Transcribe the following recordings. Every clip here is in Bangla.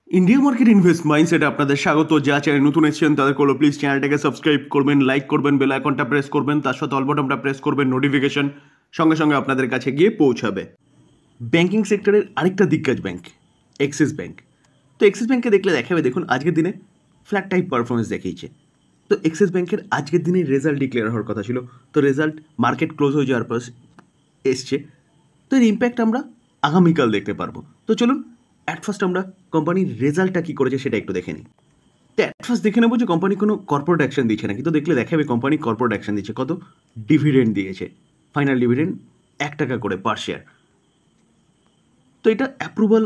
इंडिया मार्केट इनभेस्ट माइंडसेट আপনাদের স্বাগত। যা চ্যানেল নতুন এসেছেন তাদের কোলো প্লিজ চ্যানেলটাকে সাবস্ক্রাইব করবেন, লাইক করবেন, বেল আইকনটা প্রেস করবেন, তার সাথে অল বাটনটা প্রেস করবেন, নোটিফিকেশন সঙ্গে সঙ্গে আপনাদের কাছে গিয়ে পৌঁছাবে। ব্যাংকিং সেক্টরের আরেকটা দিগ্গজ ব্যাংক এক্সিস ব্যাংক। তো এক্সিস ব্যাংকে দেখলে দেখাবে, দেখুন আজকের দিনে ফ্ল্যাট টাইপ পারফরমেন্স দেখিয়েছে। তো এক্সিস ব্যাংকের আজকের দিনে রেজাল্ট ডিক্লেয়ার হওয়ার কথা ছিল, তো রেজাল্ট মার্কেট ক্লোজ হয়ে যাওয়ার পর এসছে। তো এর ইম্প্যাক্ট আমরা আগামীকাল দেখতে পারবো। তো চলুন অ্যাট ফার্স্ট আমরা কোম্পানির রেজাল্টটা কী করেছে সেটা একটু দেখে নিই। তো অ্যাট ফার্স্ট দেখে নেবো যে কোম্পানি কোনো কর্পোরেট অ্যাকশন দিচ্ছে নাকি। তো দেখলে দেখাবে কোম্পানি কর্পোরেট অ্যাকশন দিচ্ছে। কত ডিভিডেন্ড দিয়েছে, ফাইনাল ডিভিডেন্ড 1 টাকা করে পার শেয়ার। তো এটা অ্যাপ্রুভাল,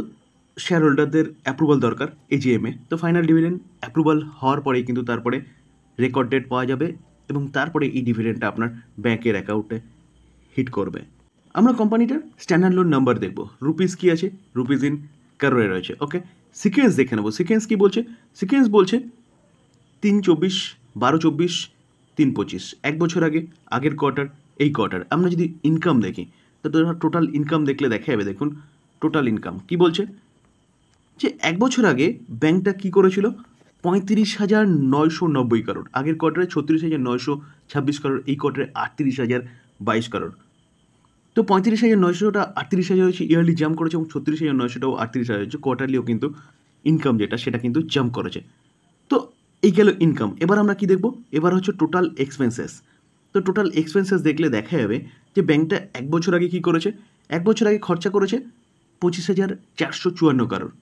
শেয়ার হোল্ডারদের অ্যাপ্রুভাল দরকার এজিএমে। তো ফাইনাল ডিভিডেন্ড অ্যাপ্রুভাল হওয়ার পরেই কিন্তু তারপরে রেকর্ড ডেট পাওয়া যাবে এবং তারপরে এই ডিভিডেন্ডটা আপনার ব্যাংকের অ্যাকাউন্টে হিট করবে। আমরা কোম্পানিটার স্ট্যান্ডার্ড লোন নাম্বার দেখব, রুপিস কী আছে, রুপিস ইন কারোরে রয়েছে। ওকে, সিকোয়েন্স দেখে নেবো। সিকোয়েন্স কী বলছে? সিকোয়েন্স বলছে 3/24, 12/24, 3/25, 1 বছর আগে, আগের কোয়ার্টার, এই কোয়ার্টার। আমরা যদি ইনকাম দেখি তো টোটাল ইনকাম দেখলে দেখা যাবে, দেখুন টোটাল ইনকাম কী বলছে যে 1 বছর আগে ব্যাংকটা কী করেছিল, 35,990 কারোর, আগের কোয়ার্টারে 36,926 কারোর, এই কোয়ার্টারে 38,022 কারোর। তো 35,900টা 38,000 হচ্ছে, ইয়ারলি জাম্প করেছে, এবং 36,900টাও 38,000 হচ্ছে, কোয়ার্টারলিও কিন্তু ইনকাম যেটা সেটা কিন্তু জাম্প করেছে। তো এই গেল ইনকাম। এবার আমরা কি দেখব, এবার হচ্ছে টোটাল এক্সপেন্সেস। তো টোটাল এক্সপেন্সেস দেখলে দেখা যাবে যে ব্যাংকটা 1 বছর আগে কী করেছে, 1 বছর আগে খরচা করেছে 25,454 কারোর,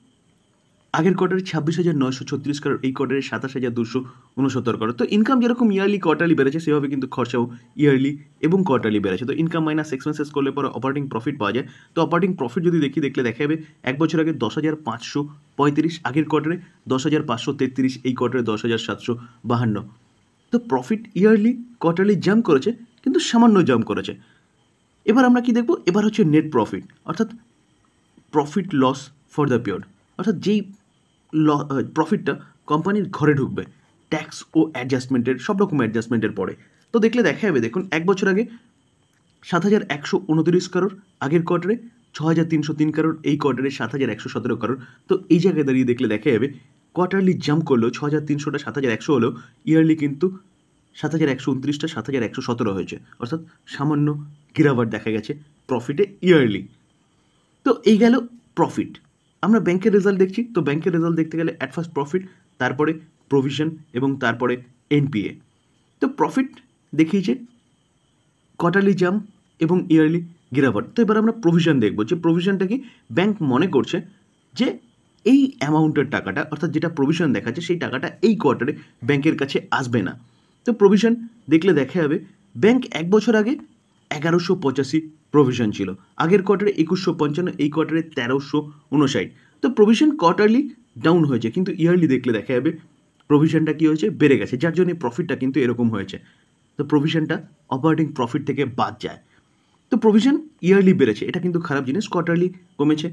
আগের কোয়ার্টারে 26,936 কারোর, এই কোয়ার্টারে 27,269 কারোর। তো ইনকাম যেরকম ইয়ারলি কোয়ার্টারলি বেড়েছে, সেভাবে কিন্তু খরচাও ইয়ারলি এবং কোয়ার্টারলি বেড়েছে। তো ইনকাম মাইনাস এক্সপেন্সেস করলে পরে অপারেটিং প্রফিট পাওয়া যায়। তো অপারেটিং প্রফিট যদি দেখলে দেখা যাবে 1 বছর আগে 10,535, আগের কোয়ার্টারে 10,533, এই কোয়ার্টারে 10,752। তো প্রফিট ইয়ারলি কোয়ার্টারলি জাম্প করেছে, কিন্তু সামান্য জাম্প করেছে। এবার আমরা কি দেখব, এবার হচ্ছে নেট প্রফিট, অর্থাৎ profit loss for the period, অর্থাৎ যেই প্রফিটটা কোম্পানির ঘরে ঢুকবে ট্যাক্স ও অ্যাডজাস্টমেন্টের, সব রকম অ্যাডজাস্টমেন্টের পরে। তো দেখলে দেখা যাবে, দেখুন 1 বছর আগে 7,129 কারোর, আগের কোয়ার্টারে 6,303 কারোর, এই কোয়ার্টারে 7,117 কারোর। তো এই জায়গায় দাঁড়িয়ে দেখলে দেখা যাবে কোয়ার্টারলি জাম্প করলেও 6,300টা 7,100 হলেও ইয়ারলি কিন্তু 7,129টা 7,117 হয়েছে, অর্থাৎ সামান্য গিরাওয়াট দেখা গেছে প্রফিটে ইয়ারলি। তো এই গেল প্রফিট। আমরা ব্যাংকের রেজাল্ট দেখছি। তো ব্যাংকের রেজাল্ট দেখতে গেলে অ্যাট ফার্স্ট প্রফিট, তারপরে প্রভিশন এবং তারপরে এনপিএ। তো প্রফিট দেখিয়েছে কোয়ার্টারলি জাম্প এবং ইয়ারলি গিরাওয়াট। তো এবার আমরা প্রভিশন দেখব, যে প্রভিশনটা কি ব্যাংক মনে করছে যে এই অ্যামাউন্টের টাকাটা, অর্থাৎ যেটা প্রভিশন দেখাচ্ছে সেই টাকাটা এই কোয়ার্টারে ব্যাংকের কাছে আসবে না। তো প্রভিশন দেখলে দেখা যাবে ব্যাংক 1 বছর আগে 1,185 প্রভিশন ছিল, আগের কোয়ার্টারে 2,155, এই কোয়ার্টারে 1,359। তো প্রভিশন কোয়ার্টারলি ডাউন হয়েছে, কিন্তু ইয়ারলি দেখলে দেখা যাবে প্রভিশনটা কী হয়েছে, বেড়ে গেছে, যার জন্য প্রফিটটা কিন্তু এরকম হয়েছে। তো প্রভিশনটা অপারেটিং প্রফিট থেকে বাদ যায়। তো প্রভিশন ইয়ারলি বেড়েছে, এটা কিন্তু খারাপ জিনিস। কোয়ার্টারলি কমেছে,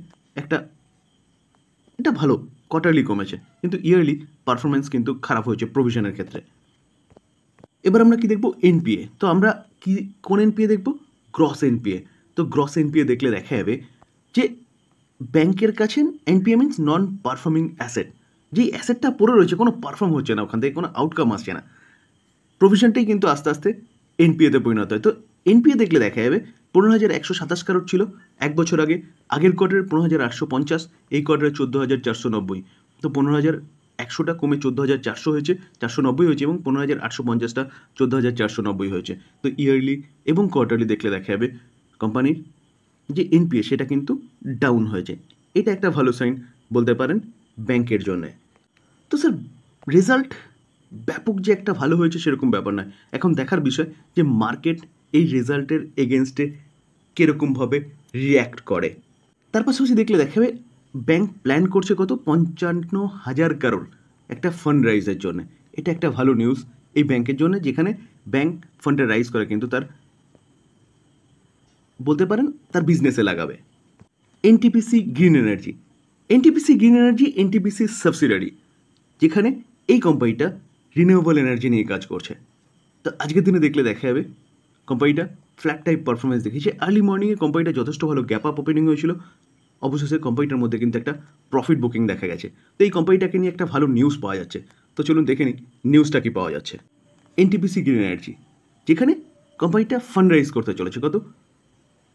এটা ভালো, কোয়ার্টারলি কমেছে, কিন্তু ইয়ারলি পারফরমেন্স কিন্তু খারাপ হয়েছে প্রভিশনের ক্ষেত্রে। এবার আমরা কি দেখব, এনপিএ। তো আমরা কি কোন এনপিএ দেখব, গ্রস এনপিএ। তো গ্রস এনপিএ দেখলে দেখা যাবে যে ব্যাংকের কাছে NPA means non performing asset, যেই অ্যাসেটটা পড়ে রয়েছে, কোনো পারফর্ম হচ্ছে না, ওখান থেকে কোনো আউটকাম আসছে না, প্রভিশনটাই কিন্তু আস্তে আস্তে এনপিএতে পরিণত হয়। তো এনপিএ দেখলে দেখা যাবে 15,127 কারোর ছিল 1 বছর আগে, আগের কোয়ার্টারে 15,850, এই কোয়ার্টারে 14,490। তো 15,100টা কমে 14,400 হয়েছে, 490 হয়েছে, এবং 15,850টা 14,490 হয়েছে। তো ইয়ারলি এবং কোয়ার্টারলি দেখলে দেখা যাবে কোম্পানির যে এনপিএ সেটা কিন্তু ডাউন হয়েছে। এটা একটা ভালো সাইন বলতে পারেন ব্যাংকের জন্যে। তো স্যার রেজাল্ট ব্যাপক যে একটা ভালো হয়েছে সেরকম ব্যাপার নয়, এখন দেখার বিষয় যে মার্কেট এই রেজাল্টের এগেনস্টে কীরকমভাবে রিয়্যাক্ট করে। তার পাশাপাশি দেখলে দেখা যাবে ব্যাংক প্ল্যান করছে কত, 55,000 কারোর একটা ফান্ড রাইজের জন্য। এটা একটা ভালো নিউজ এই ব্যাংকের জন্য, যেখানে ব্যাংক ফান্ডে রাইজ করে কিন্তু তার বলতে পারেন তার বিজনেসে লাগাবে। NTPC green energy, NTPC green energy NTPC subsidiary, যেখানে এই কোম্পানিটা রিনিউয়েবল এনার্জি নিয়ে কাজ করছে। তো আজকের দিনে দেখলে দেখা যাবে কোম্পানিটা ফ্ল্যাট টাইপ পারফরমেন্স দেখিয়েছে। আর্লি মর্নিংয়ে কোম্পানিটা যথেষ্ট ভালো গ্যাপ আপ ওপেনিং হয়েছিল, অবশেষে কোম্পানিটার মধ্যে কিন্তু একটা প্রফিট বুকিং দেখা গেছে। তো এই কোম্পানিটাকে নিয়ে একটা ভালো নিউজ পাওয়া যাচ্ছে। তো চলুন দেখে নিই নিউজটা কি পাওয়া যাচ্ছে। এনটিপিসি গ্রিন এনার্জি, যেখানে কোম্পানিটা ফান্ড রাইজ করতে চলেছে কত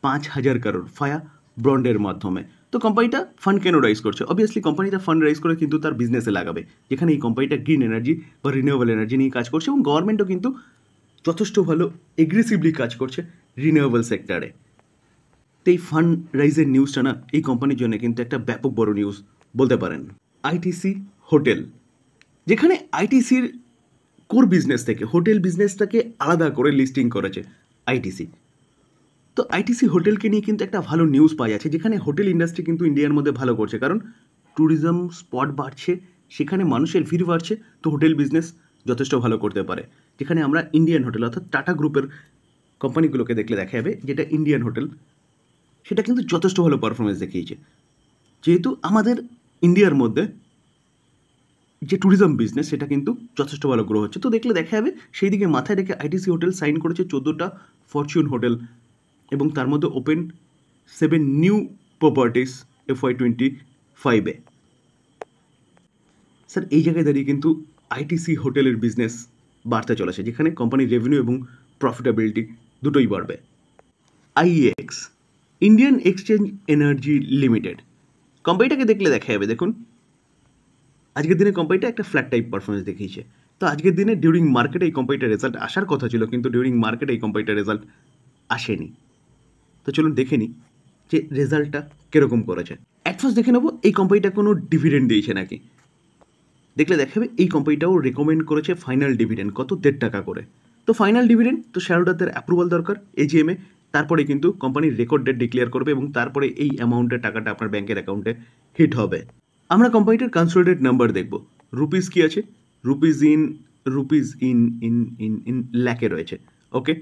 5,000 কারোর ফায়া বন্ডের মাধ্যমে। তো কোম্পানিটা ফান্ড কেন রাইজ করছে? অবভিয়াসলি কোম্পানিটা ফান্ড রাইজ করে কিন্তু তার বিজনেসে লাগাবে, যেখানে এই কোম্পানিটা গ্রিন এনার্জি বা রিনিউয়েবল এনার্জি নিয়ে কাজ করছে এবং গভর্নমেন্টও কিন্তু যথেষ্ট ভালো এগ্রেসিভলি কাজ করছে রিনিউয়েবল সেক্টরে। তো এই ফান্ড রাইজের নিউজটা না এই কোম্পানির জন্য কিন্তু একটা ব্যাপক বড় নিউজ বলতে পারেন। আইটিসি হোটেল, যেখানে আইটিসির কোর বিজনেস থেকে হোটেল বিজনেসটাকে আলাদা করে লিস্টিং করেছে আইটিসি। তো আইটিসি হোটেলকে নিয়ে কিন্তু একটা ভালো নিউজ পাওয়া যাচ্ছে, যেখানে হোটেল ইন্ডাস্ট্রি কিন্তু ইন্ডিয়ার মধ্যে ভালো করছে, কারণ ট্যুরিজম স্পট বাড়ছে, সেখানে মানুষের ভিড় বাড়ছে, তো হোটেল বিজনেস যথেষ্ট ভালো করতে পারে। যেখানে আমরা ইন্ডিয়ান হোটেল অর্থাৎ টাটা গ্রুপের কোম্পানিগুলোকে দেখলে দেখা যাবে যেটা ইন্ডিয়ান হোটেল, সেটা কিন্তু যথেষ্ট ভালো পারফরমেন্স দেখিয়েছে। যেহেতু আমাদের ইন্ডিয়ার মধ্যে যে ট্যুরিজম বিজনেস সেটা কিন্তু যথেষ্ট ভালো গ্রো হচ্ছে, তো দেখলে দেখা যাবে সেই দিকে মাথায় রেখে আইটিসি হোটেল সাইন করেছে 14টা ফরচুন হোটেল এবং তার মধ্যে ওপেন 7 নিউ প্রপার্টিস FY25-এ। স্যার এই জায়গায় দাঁড়িয়ে কিন্তু আইটিসি হোটেলের বিজনেস বাড়তে চলেছে, যেখানে কোম্পানির রেভিনিউ এবং প্রফিটেবিলিটি দুটোই বাড়বে। IEX, Indian exchange energy limited, কোম্পানিটাকে দেখলে দেখা যাবে দেখুন আজকের দিনে কোম্পানিটা একটা ফ্ল্যাট টাইপ পারফরমেন্স দেখিয়েছে। তো আজকের দিনে ডিউরিং মার্কেটে এই কোম্পানিটার রেজাল্ট আসার কথা ছিল, কিন্তু ডিউরিং মার্কেটে এই কোম্পানিটার রেজাল্ট আসেনি। তো চলুন দেখে নিই যে রেজাল্টটা কীরকম করেছে। অ্যাট ফার্স্ট দেখে নেবো এই কোম্পানিটা কোনো ডিভিডেন্ড দিয়েছে নাকি। দেখলে দেখাবে এই কোম্পানিটাও রেকমেন্ড করেছে ফাইনাল ডিভিডেন্ড কত 1.5 টাকা করে। তো ফাইনাল ডিভিডেন্ড তো শেয়ারহোল্ডারদের অ্যাপ্রুভাল দরকার এজিএমে, তারপরে কিন্তু কোম্পানির রেকর্ড ডেট ডিক্লেয়ার করবে এবং তারপরে এই অ্যামাউন্টের টাকাটা আপনার ব্যাংকের অ্যাকাউন্টে হিট হবে। আমরা কোম্পানিটার কনসোলিডেটেড নাম্বার দেখব। রুপিস কি আছে, rupees in in in in ল্যাকে রয়েছে। ওকে,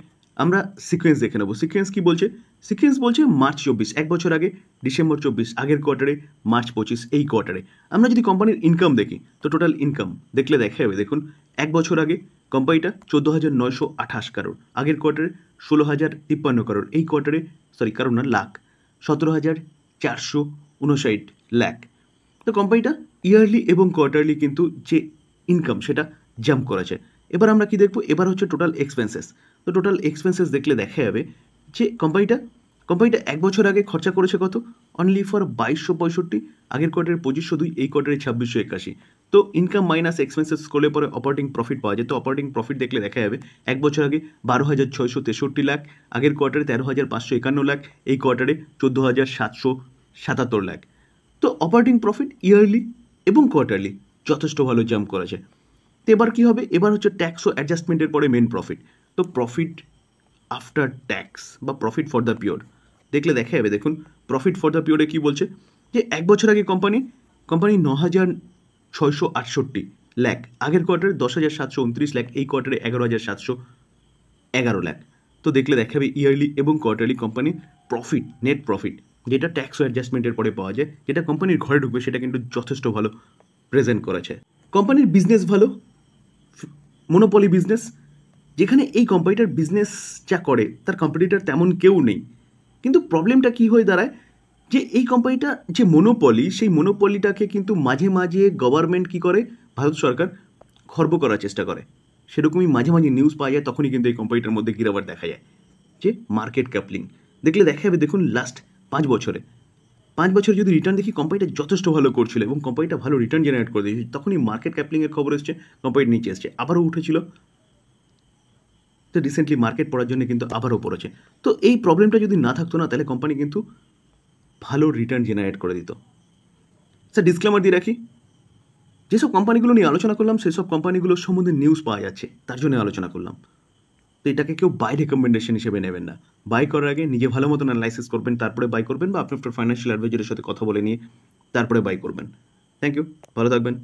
আমরা সিকোয়েন্স দেখে নেব। সিকোয়েন্স কি বলছে? সিকোয়েন্স বলছে মার্চ 24 এক বছর আগে, ডিসেম্বর 24 আগের কোয়ার্টারে, মার্চ 25 এই কোয়ার্টারে। আমরা যদি কোম্পানির ইনকাম দেখি তো টোটাল ইনকাম দেখলে দেখা যাবে দেখুন এক বছর আগে কোম্পানিটা 14,928 কারোর, আগের কোয়ার্টারে 16,053 কারোর, এই কোয়ার্টারে কারোর না লাখ 17,459 লাখ। তো কোম্পানিটা ইয়ারলি এবং কোয়ার্টারলি কিন্তু যে ইনকাম সেটা জাম্প করেছে। এবার আমরা কি দেখব? এবার হচ্ছে টোটাল এক্সপেন্সেস। তো টোটাল এক্সপেন্সেস দেখলে দেখা যাবে যে কোম্পানিটা এক বছর আগে খরচা করেছে কত, অনলি ফর 2265, আগের কোয়ার্টারে 2502, এই কোয়ার্টারে 2681। তো ইনকাম মাইনাস এক্সপেন্সেস করলে পরে অপারেটিং প্রফিট পাওয়া যায়। তো অপারেটিং প্রফিট দেখলে দেখা যাবে এক বছর আগে 12,663 লাখ, আগের কোয়ার্টারে 13,551 লাখ, এই কোয়ার্টারে 14,777 লাখ। তো অপারেটিং প্রফিট ইয়ারলি এবং কোয়ার্টারলি যথেষ্ট ভালো জাম্প করেছে। তো এবার কী হবে? এবার হচ্ছে ট্যাক্স ও অ্যাডজাস্টমেন্টের পরে মেন প্রফিট। তো প্রফিট আফটার ট্যাক্স বা প্রফিট ফর দ্য পিরিয়ড দেখলে দেখা যাবে দেখুন প্রফিট ফর দ্য পিরিয়ডে কী বলছে যে এক বছর আগে কোম্পানি 9,668 লাখ, আগের কোয়ার্টারে 10,729 লাখ, এই কোয়ার্টারে 11,711 লাখ। তো দেখলে দেখা যাবে ইয়ারলি এবং quarterly company profit, net profit যেটা ট্যাক্স ও অ্যাডজাস্টমেন্টের পরে পাওয়া যায়, যেটা কোম্পানির ঘরে ঢুকবে, সেটা কিন্তু যথেষ্ট ভালো প্রেজেন্ট করেছে। কোম্পানির বিজনেস ভালো, মনোপলি বিজনেস, যেখানে এই কোম্পানিটার বিজনেস যা করে তার কম্পিটিটর তেমন কেউ নেই। কিন্তু প্রবলেমটা কী হয়ে দাঁড়ায় যে এই কোম্পানিটা যে মনোপলি, সেই মনোপলিটাকে কিন্তু মাঝে মাঝে গভর্নমেন্ট কী করে, ভারত সরকার খর্ব করার চেষ্টা করে। সেরকমই মাঝে মাঝে নিউজ পাওয়া যায়, তখনই কিন্তু এই কোম্পানিটার মধ্যে গিরাবার দেখা যায় যে মার্কেট ক্যাপলিং। দেখলে দেখা যাবে দেখুন লাস্ট 5 বছরে যদি রিটার্ন দেখি কোম্পানিটা যথেষ্ট ভালো করছিল এবং কোম্পানিটা ভালো রিটার্ন জেনারেট করে দিয়েছে, তখনই মার্কেট ক্যাপলিংয়ের খবর এসছে, কোম্পানির নিচে এসছে, আবারও উঠেছিল, তো রিসেন্টলি মার্কেট পড়ার জন্য কিন্তু আবারও পড়েছে। তো এই প্রবলেমটা যদি না থাকতো না, তাহলে কোম্পানি কিন্তু ভালো রিটার্ন জেনারেট করে দিত। স্যার ডিসক্লেমার দিয়ে রাখি, যেসব কোম্পানিগুলো নিয়ে আলোচনা করলাম সেসব কোম্পানিগুলোর সম্বন্ধে নিউজ পাওয়া যাচ্ছে, তার জন্য আলোচনা করলাম। তো এটাকে কেউ বাই রেকমেন্ডেশন হিসেবে নেবেন না। বাই করার আগে নিজে ভালো মতন অ্যানালাইসিস করবেন, তারপরে বাই করবেন, বা আপনার ফাইন্যান্সিয়াল অ্যাডভাইজারের সাথে কথা বলে নিয়ে তারপরে বাই করবেন। থ্যাংক ইউ, ভালো থাকবেন।